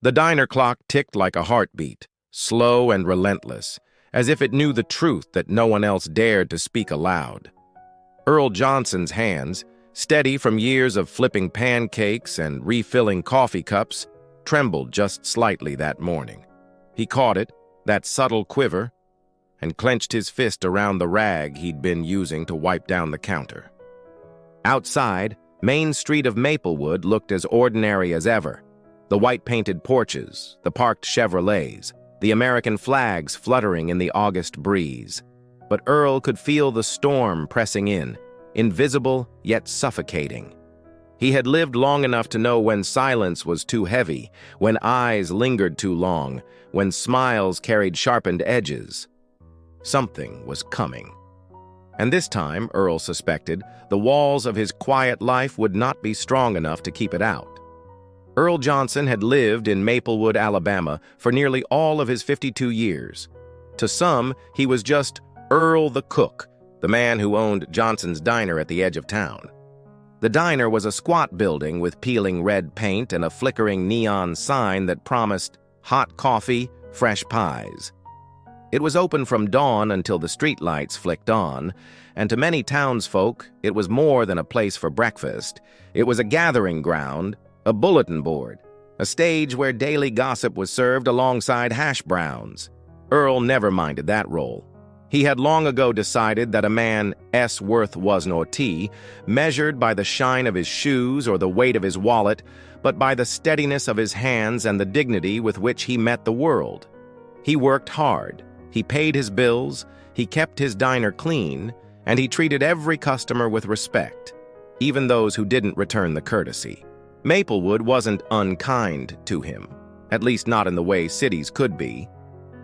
The diner clock ticked like a heartbeat, slow and relentless, as if it knew the truth that no one else dared to speak aloud. Earl Johnson's hands, steady from years of flipping pancakes and refilling coffee cups, trembled just slightly that morning. He caught it, that subtle quiver, and clenched his fist around the rag he'd been using to wipe down the counter. Outside, Main Street of Maplewood looked as ordinary as ever. The white-painted porches, the parked Chevrolets, the American flags fluttering in the August breeze. But Earl could feel the storm pressing in, invisible yet suffocating. He had lived long enough to know when silence was too heavy, when eyes lingered too long, when smiles carried sharpened edges. Something was coming. And this time, Earl suspected, the walls of his quiet life would not be strong enough to keep it out. Earl Johnson had lived in Maplewood, Alabama, for nearly all of his 52 years. To some, he was just Earl the cook, the man who owned Johnson's Diner at the edge of town. The diner was a squat building with peeling red paint and a flickering neon sign that promised hot coffee, fresh pies. It was open from dawn until the streetlights flicked on, and to many townsfolk, it was more than a place for breakfast. It was a gathering ground, a bulletin board, a stage where daily gossip was served alongside hash browns. Earl never minded that role. He had long ago decided that a man S worth was nor T, measured by the shine of his shoes or the weight of his wallet, but by the steadiness of his hands and the dignity with which he met the world. He worked hard, he paid his bills, he kept his diner clean, and he treated every customer with respect, even those who didn't return the courtesy. Maplewood wasn't unkind to him, at least not in the way cities could be,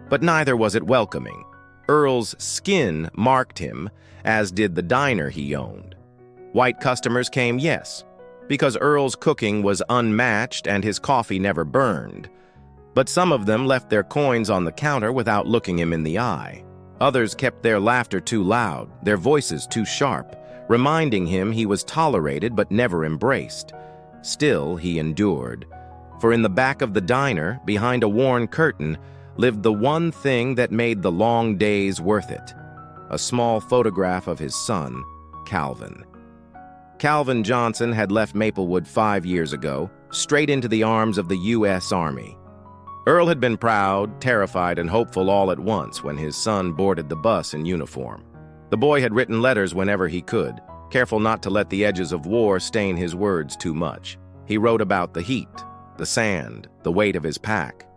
but neither was it welcoming. Earl's skin marked him, as did the diner he owned. White customers came, yes, because Earl's cooking was unmatched and his coffee never burned. But some of them left their coins on the counter without looking him in the eye. Others kept their laughter too loud, their voices too sharp, reminding him he was tolerated but never embraced. Still, he endured, for in the back of the diner, behind a worn curtain, lived the one thing that made the long days worth it: a small photograph of his son, Calvin. Calvin Johnson had left Maplewood 5 years ago, straight into the arms of the U.S. Army. Earl had been proud, terrified, and hopeful all at once when his son boarded the bus in uniform. The boy had written letters whenever he could, careful not to let the edges of war stain his words too much. He wrote about the heat, the sand, the weight of his pack.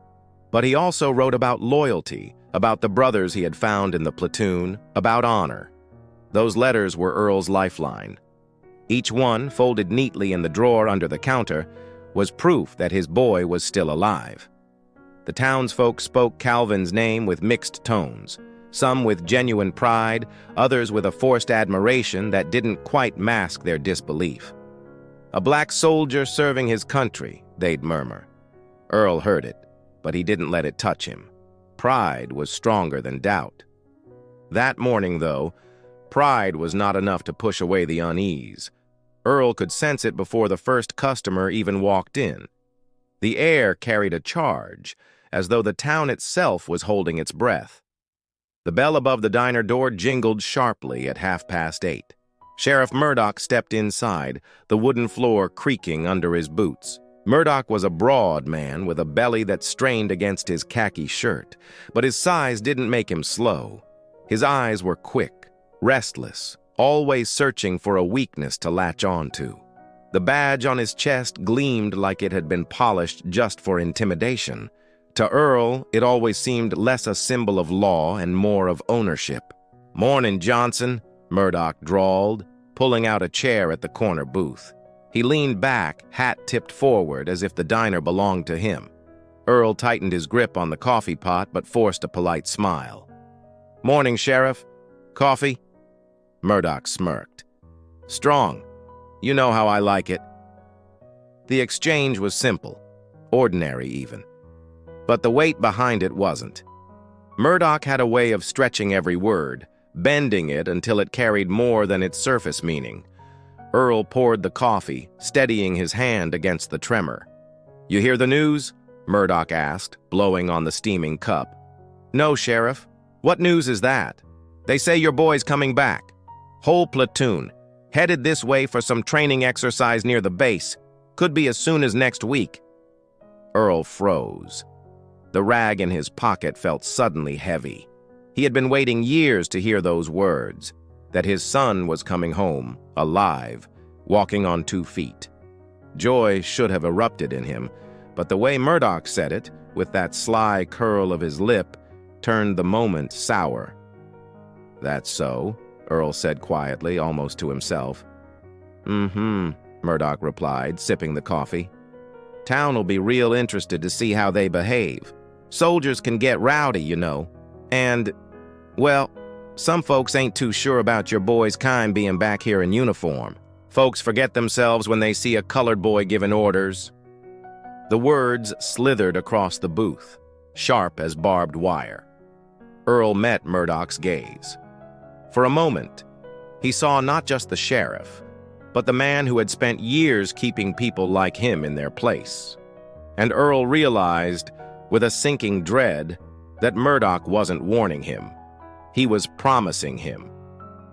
But he also wrote about loyalty, about the brothers he had found in the platoon, about honor. Those letters were Earl's lifeline. Each one, folded neatly in the drawer under the counter, was proof that his boy was still alive. The townsfolk spoke Calvin's name with mixed tones, some with genuine pride, others with a forced admiration that didn't quite mask their disbelief. "A black soldier serving his country," they'd murmur. Earl heard it, but he didn't let it touch him. Pride was stronger than doubt. That morning, though, pride was not enough to push away the unease. Earl could sense it before the first customer even walked in. The air carried a charge, as though the town itself was holding its breath. The bell above the diner door jingled sharply at 8:30. Sheriff Murdoch stepped inside, the wooden floor creaking under his boots. Murdoch was a broad man with a belly that strained against his khaki shirt, but his size didn't make him slow. His eyes were quick, restless, always searching for a weakness to latch onto. The badge on his chest gleamed like it had been polished just for intimidation. To Earl, it always seemed less a symbol of law and more of ownership. "Morning, Johnson," Murdoch drawled, pulling out a chair at the corner booth. He leaned back, hat tipped forward, as if the diner belonged to him. Earl tightened his grip on the coffee pot but forced a polite smile. "Morning, Sheriff. Coffee?" Murdoch smirked. "Strong. You know how I like it." The exchange was simple, ordinary even. But the weight behind it wasn't. Murdoch had a way of stretching every word, bending it until it carried more than its surface meaning. Earl poured the coffee, steadying his hand against the tremor. "You hear the news?" Murdoch asked, blowing on the steaming cup. "No, Sheriff. What news is that? They say your boy's coming back. Whole platoon. Headed this way for some training exercise near the base. Could be as soon as next week." Earl froze. The rag in his pocket felt suddenly heavy. He had been waiting years to hear those words, that his son was coming home, alive, walking on 2 feet. Joy should have erupted in him, but the way Murdoch said it, with that sly curl of his lip, turned the moment sour. "That's so," Earl said quietly, almost to himself. "Mm-hmm," Murdoch replied, sipping the coffee. "Town'll be real interested to see how they behave. Soldiers can get rowdy, you know. And, well, some folks ain't too sure about your boy's kind being back here in uniform. Folks forget themselves when they see a colored boy giving orders." The words slithered across the booth, sharp as barbed wire. Earl met Murdoch's gaze. For a moment, he saw not just the sheriff, but the man who had spent years keeping people like him in their place. And Earl realized, with a sinking dread, that Murdoch wasn't warning him. He was promising him.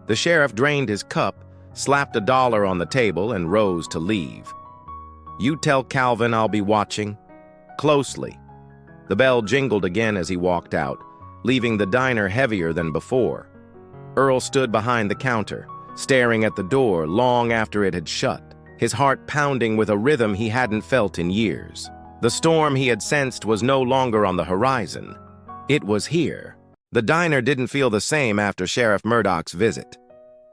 The sheriff drained his cup, slapped $1 on the table, and rose to leave. "You tell Calvin I'll be watching closely." The bell jingled again as he walked out, leaving the diner heavier than before. Earl stood behind the counter, staring at the door long after it had shut, his heart pounding with a rhythm he hadn't felt in years. The storm he had sensed was no longer on the horizon. It was here. The diner didn't feel the same after Sheriff Murdoch's visit.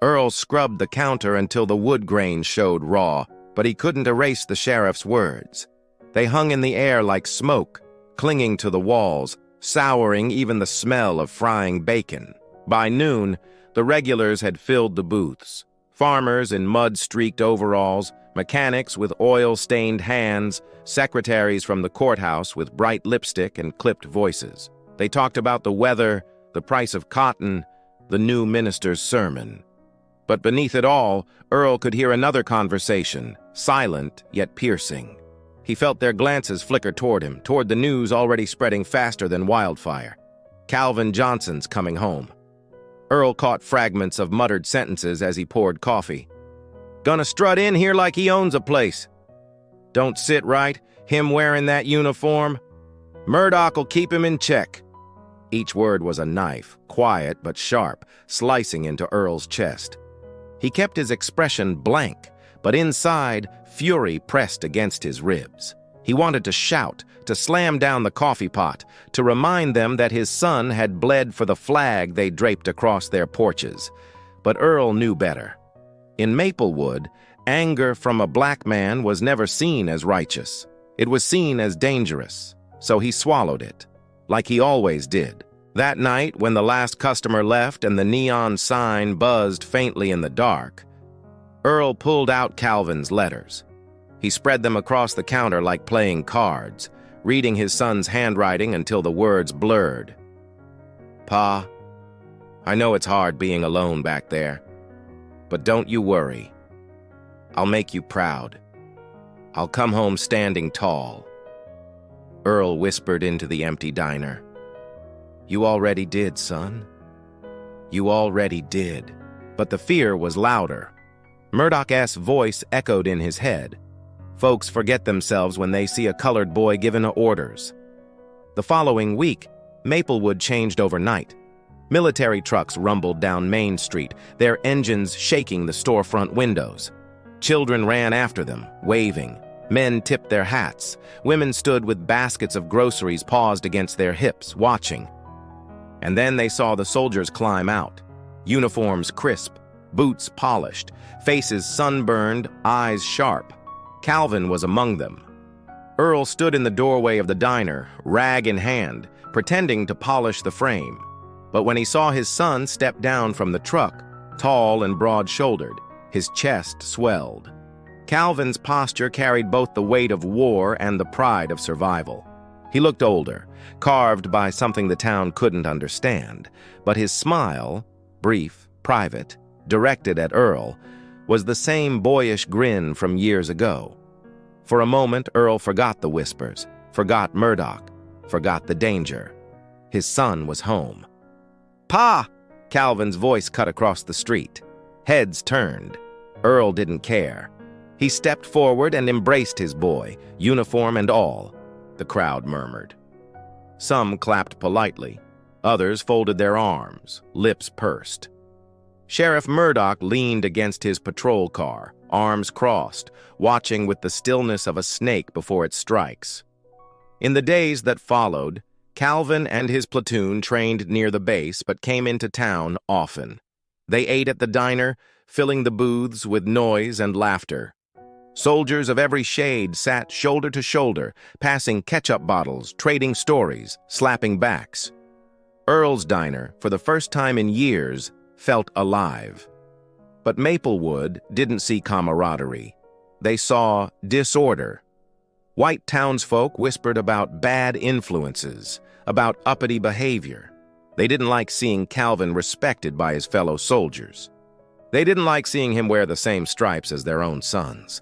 Earl scrubbed the counter until the wood grain showed raw, but he couldn't erase the sheriff's words. They hung in the air like smoke, clinging to the walls, souring even the smell of frying bacon. By noon, the regulars had filled the booths. Farmers in mud-streaked overalls, mechanics with oil-stained hands, secretaries from the courthouse with bright lipstick and clipped voices. They talked about the weather, the price of cotton, the new minister's sermon. But beneath it all, Earl could hear another conversation, silent yet piercing. He felt their glances flicker toward him, toward the news already spreading faster than wildfire. Calvin Johnson's coming home. Earl caught fragments of muttered sentences as he poured coffee. "Gonna strut in here like he owns a place. Don't sit right, him wearing that uniform. Murdoc'll keep him in check." Each word was a knife, quiet but sharp, slicing into Earl's chest. He kept his expression blank, but inside, fury pressed against his ribs. He wanted to shout, to slam down the coffee pot, to remind them that his son had bled for the flag they draped across their porches. But Earl knew better. In Maplewood, anger from a black man was never seen as righteous. It was seen as dangerous, so he swallowed it, like he always did. That night, when the last customer left and the neon sign buzzed faintly in the dark, Earl pulled out Calvin's letters. He spread them across the counter like playing cards, reading his son's handwriting until the words blurred. "Pa, I know it's hard being alone back there, but don't you worry. I'll make you proud. I'll come home standing tall." Earl whispered into the empty diner. "You already did, son. You already did." But the fear was louder. Murdoch's voice echoed in his head. Folks forget themselves when they see a colored boy giving orders. The following week, Maplewood changed overnight. Military trucks rumbled down Main Street, their engines shaking the storefront windows. Children ran after them, waving. Men tipped their hats. Women stood with baskets of groceries paused against their hips, watching. And then they saw the soldiers climb out. Uniforms crisp, boots polished, faces sunburned, eyes sharp. Calvin was among them. Earl stood in the doorway of the diner, rag in hand, pretending to polish the frame. But when he saw his son step down from the truck, tall and broad-shouldered, his chest swelled. Calvin's posture carried both the weight of war and the pride of survival. He looked older, carved by something the town couldn't understand, but his smile, brief, private, directed at Earl, was the same boyish grin from years ago. For a moment, Earl forgot the whispers, forgot Murdoch, forgot the danger. His son was home. "Pa!" Calvin's voice cut across the street. Heads turned. Earl didn't care. He stepped forward and embraced his boy, uniform and all. The crowd murmured. Some clapped politely. Others folded their arms, lips pursed. Sheriff Murdoch leaned against his patrol car, arms crossed, watching with the stillness of a snake before it strikes. In the days that followed, Calvin and his platoon trained near the base but came into town often. They ate at the diner, filling the booths with noise and laughter. Soldiers of every shade sat shoulder to shoulder, passing ketchup bottles, trading stories, slapping backs. Earl's diner, for the first time in years, felt alive. But Maplewood didn't see camaraderie. They saw disorder. White townsfolk whispered about bad influences, about uppity behavior. They didn't like seeing Calvin respected by his fellow soldiers. They didn't like seeing him wear the same stripes as their own sons.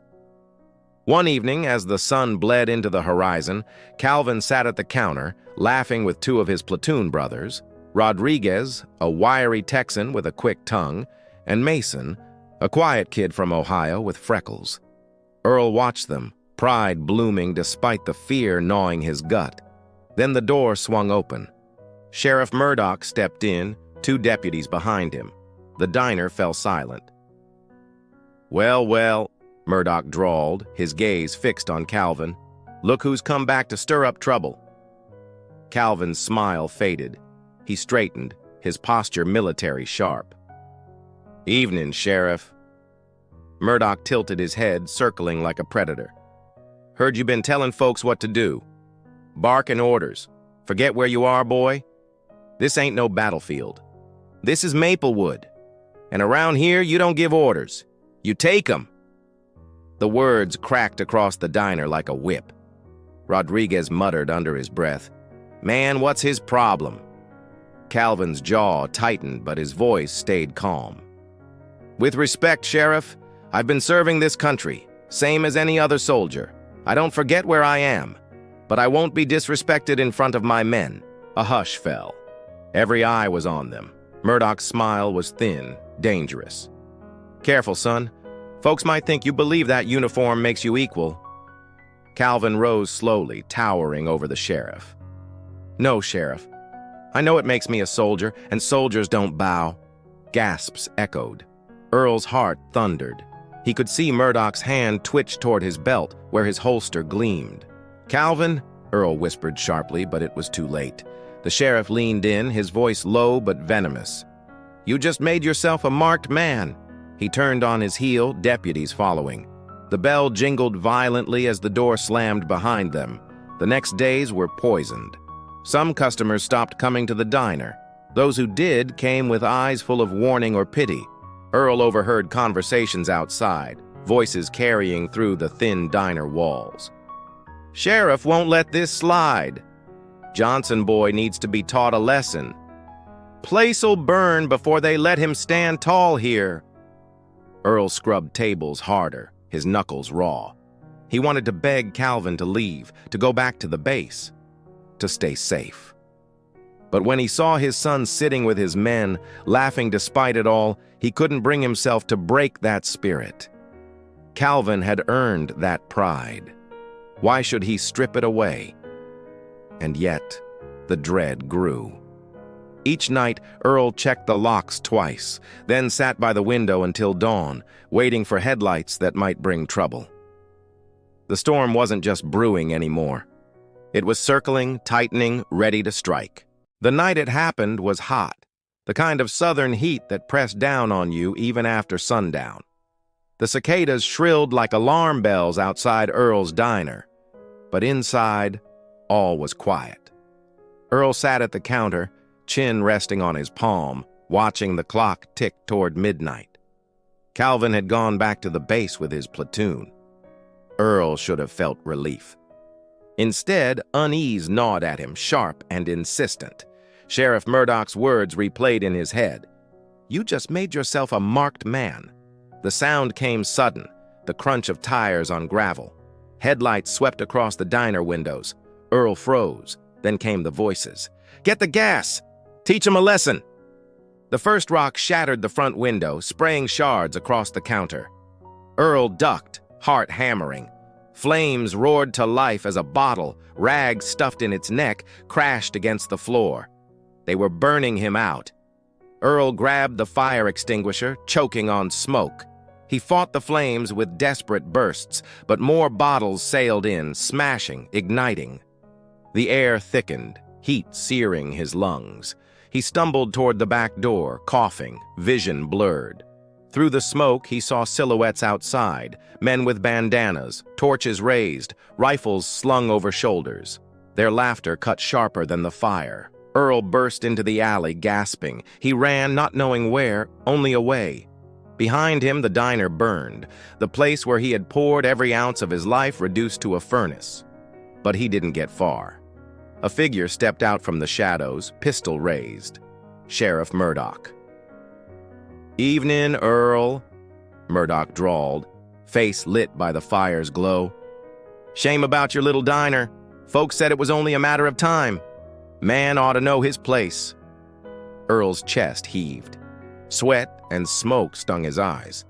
One evening, as the sun bled into the horizon, Calvin sat at the counter, laughing with two of his platoon brothers, Rodriguez, a wiry Texan with a quick tongue, and Mason, a quiet kid from Ohio with freckles. Earl watched them, pride blooming despite the fear gnawing his gut. Then the door swung open. Sheriff Murdoch stepped in, two deputies behind him. The diner fell silent. "Well, well," Murdoch drawled, his gaze fixed on Calvin. "Look who's come back to stir up trouble." Calvin's smile faded. He straightened, his posture military sharp. "Evening, Sheriff." Murdoch tilted his head, circling like a predator. "Heard you been telling folks what to do. Barking orders. Forget where you are, boy? This ain't no battlefield. This is Maplewood. And around here, you don't give orders. You take 'em." The words cracked across the diner like a whip. Rodriguez muttered under his breath, "Man, what's his problem?" Calvin's jaw tightened, but his voice stayed calm. "With respect, Sheriff, I've been serving this country, same as any other soldier. I don't forget where I am, but I won't be disrespected in front of my men." A hush fell. Every eye was on them. Murdoch's smile was thin, dangerous. "Careful, son. Folks might think you believe that uniform makes you equal." Calvin rose slowly, towering over the sheriff. "No, Sheriff. I know it makes me a soldier, and soldiers don't bow." Gasps echoed. Earl's heart thundered. He could see Murdoch's hand twitch toward his belt, where his holster gleamed. "Calvin," Earl whispered sharply, but it was too late. The sheriff leaned in, his voice low but venomous. "You just made yourself a marked man." He turned on his heel, deputies following. The bell jingled violently as the door slammed behind them. The next days were poisoned. Some customers stopped coming to the diner. Those who did came with eyes full of warning or pity. Earl overheard conversations outside, voices carrying through the thin diner walls. "Sheriff won't let this slide. Johnson boy needs to be taught a lesson. Place'll burn before they let him stand tall here." Earl scrubbed tables harder, his knuckles raw. He wanted to beg Calvin to leave, to go back to the base, to stay safe. But when he saw his son sitting with his men, laughing despite it all, he couldn't bring himself to break that spirit. Calvin had earned that pride. Why should he strip it away? And yet, the dread grew. Each night, Earl checked the locks twice, then sat by the window until dawn, waiting for headlights that might bring trouble. The storm wasn't just brewing anymore. It was circling, tightening, ready to strike. The night it happened was hot, the kind of southern heat that pressed down on you even after sundown. The cicadas shrilled like alarm bells outside Earl's diner, but inside, all was quiet. Earl sat at the counter, chin resting on his palm, watching the clock tick toward midnight. Calvin had gone back to the base with his platoon. Earl should have felt relief. Instead, unease gnawed at him, sharp and insistent. Sheriff Murdoch's words replayed in his head. "You just made yourself a marked man." The sound came sudden, the crunch of tires on gravel. Headlights swept across the diner windows. Earl froze. Then came the voices. "Get the gas! Teach him a lesson!" The first rock shattered the front window, spraying shards across the counter. Earl ducked, heart hammering. Flames roared to life as a bottle, rag stuffed in its neck, crashed against the floor. They were burning him out. Earl grabbed the fire extinguisher, choking on smoke. He fought the flames with desperate bursts, but more bottles sailed in, smashing, igniting. The air thickened, heat searing his lungs. He stumbled toward the back door, coughing, vision blurred. Through the smoke, he saw silhouettes outside, men with bandanas, torches raised, rifles slung over shoulders. Their laughter cut sharper than the fire. Earl burst into the alley, gasping. He ran, not knowing where, only away. Behind him, the diner burned, the place where he had poured every ounce of his life reduced to a furnace. But he didn't get far. A figure stepped out from the shadows, pistol raised. Sheriff Murdoch. "Evening, Earl," Murdoch drawled, face lit by the fire's glow. "Shame about your little diner. Folks said it was only a matter of time. Man ought to know his place." Earl's chest heaved. Sweat and smoke stung his eyes.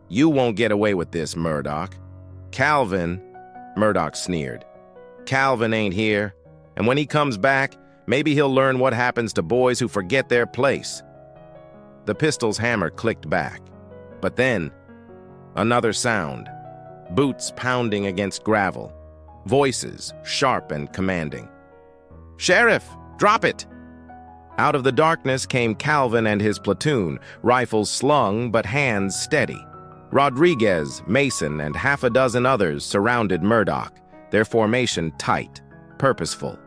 "You won't get away with this, Murdoch." "Calvin," Murdoch sneered. "Calvin ain't here, and when he comes back, maybe he'll learn what happens to boys who forget their place." The pistol's hammer clicked back. But then, another sound. Boots pounding against gravel. Voices, sharp and commanding. "Sheriff, drop it!" Out of the darkness came Calvin and his platoon, rifles slung but hands steady. Rodriguez, Mason, and half a dozen others surrounded Murdoch, their formation tight, purposeful.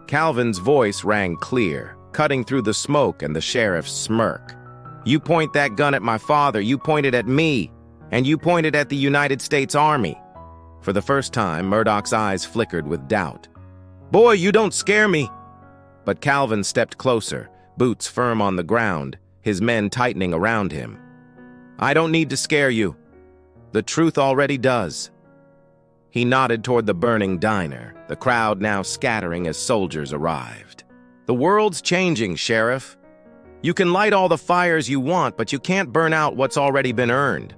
Calvin's voice rang clear, cutting through the smoke and the sheriff's smirk. "You point that gun at my father, you point it at me, and you point it at the United States Army." For the first time, Murdoch's eyes flickered with doubt. "Boy, you don't scare me." But Calvin stepped closer, boots firm on the ground, his men tightening around him. "I don't need to scare you. The truth already does." He nodded toward the burning diner, the crowd now scattering as soldiers arrived. "The world's changing, Sheriff. You can light all the fires you want, but you can't burn out what's already been earned."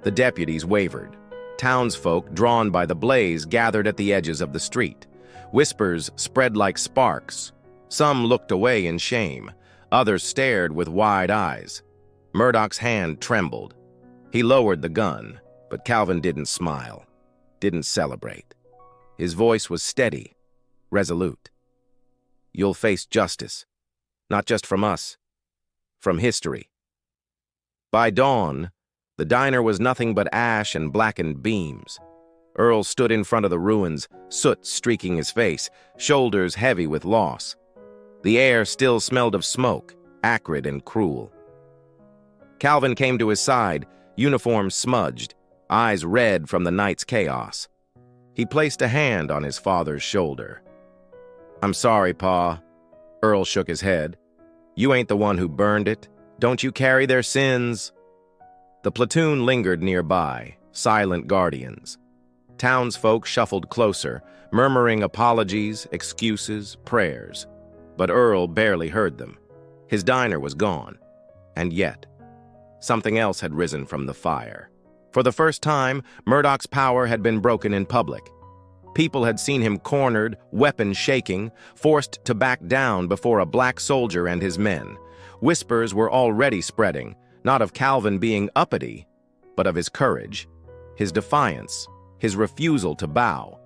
The deputies wavered. Townsfolk, drawn by the blaze, gathered at the edges of the street. Whispers spread like sparks. Some looked away in shame. Others stared with wide eyes. Murdoch's hand trembled. He lowered the gun, but Calvin didn't smile, didn't celebrate. His voice was steady, resolute. "You'll face justice. Not just from us, from history." By dawn, the diner was nothing but ash and blackened beams. Earl stood in front of the ruins, soot streaking his face, shoulders heavy with loss. The air still smelled of smoke, acrid and cruel. Calvin came to his side, uniform smudged, eyes red from the night's chaos. He placed a hand on his father's shoulder. "I'm sorry, Pa." Earl shook his head. "You ain't the one who burned it. Don't you carry their sins?" The platoon lingered nearby, silent guardians. Townsfolk shuffled closer, murmuring apologies, excuses, prayers. But Earl barely heard them. His diner was gone. And yet, something else had risen from the fire. For the first time, Murdoch's power had been broken in public. People had seen him cornered, weapon shaking, forced to back down before a black soldier and his men. Whispers were already spreading, not of Calvin being uppity, but of his courage, his defiance, his refusal to bow.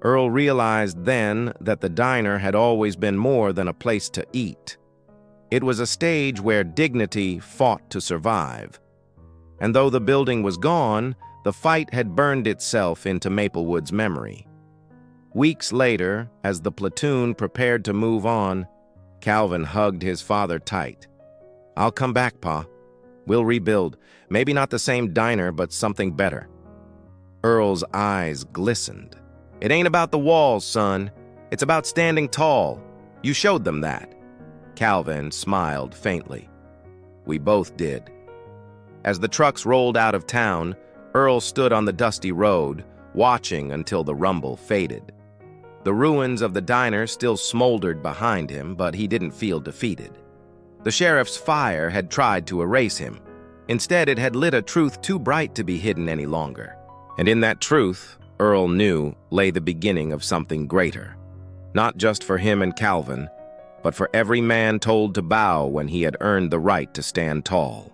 Earl realized then that the diner had always been more than a place to eat. It was a stage where dignity fought to survive. And though the building was gone, the fight had burned itself into Maplewood's memory. Weeks later, as the platoon prepared to move on, Calvin hugged his father tight. "I'll come back, Pa. We'll rebuild. Maybe not the same diner, but something better." Earl's eyes glistened. "It ain't about the walls, son. It's about standing tall. You showed them that." Calvin smiled faintly. "We both did." As the trucks rolled out of town, Earl stood on the dusty road, watching until the rumble faded. The ruins of the diner still smoldered behind him, but he didn't feel defeated. The sheriff's fire had tried to erase him. Instead, it had lit a truth too bright to be hidden any longer. And in that truth, Earl knew, lay the beginning of something greater. Not just for him and Calvin, but for every man told to bow when he had earned the right to stand tall.